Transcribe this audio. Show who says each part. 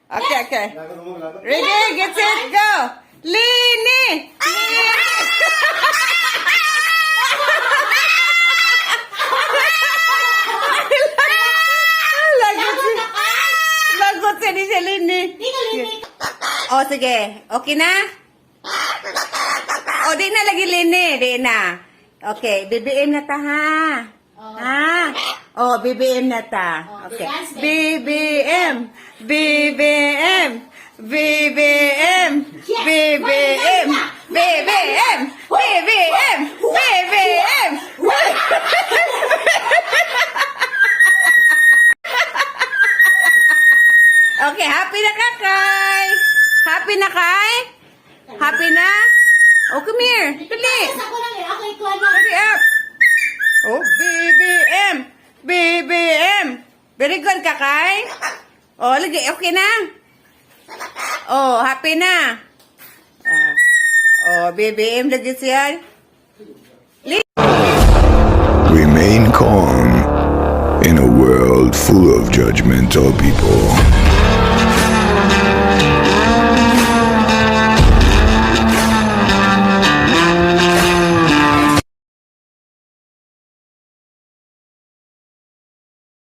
Speaker 1: Okay, okay. Ready, get set, go. Lini! Lagot siya ni siya, Lini. O, sige. Okay na? O, di na lagi, Lini. Di na. Okay, BBM na ta, ha? Ha? O, BBM na ta. Okay. BBM! BBM! BBM! BBM! BBM! BBM! BBM! Okay, happy na ka, Kay? Happy na, Kay? Happy na? Oh, come here. Dali. Hurry up. Oh, BBM. BBM. Very good ka, Kay? Oh, lagi. Okay na? Oh, happy na? Oh, BBM lagi siya.
Speaker 2: Remain calm in a world full of judgmental people.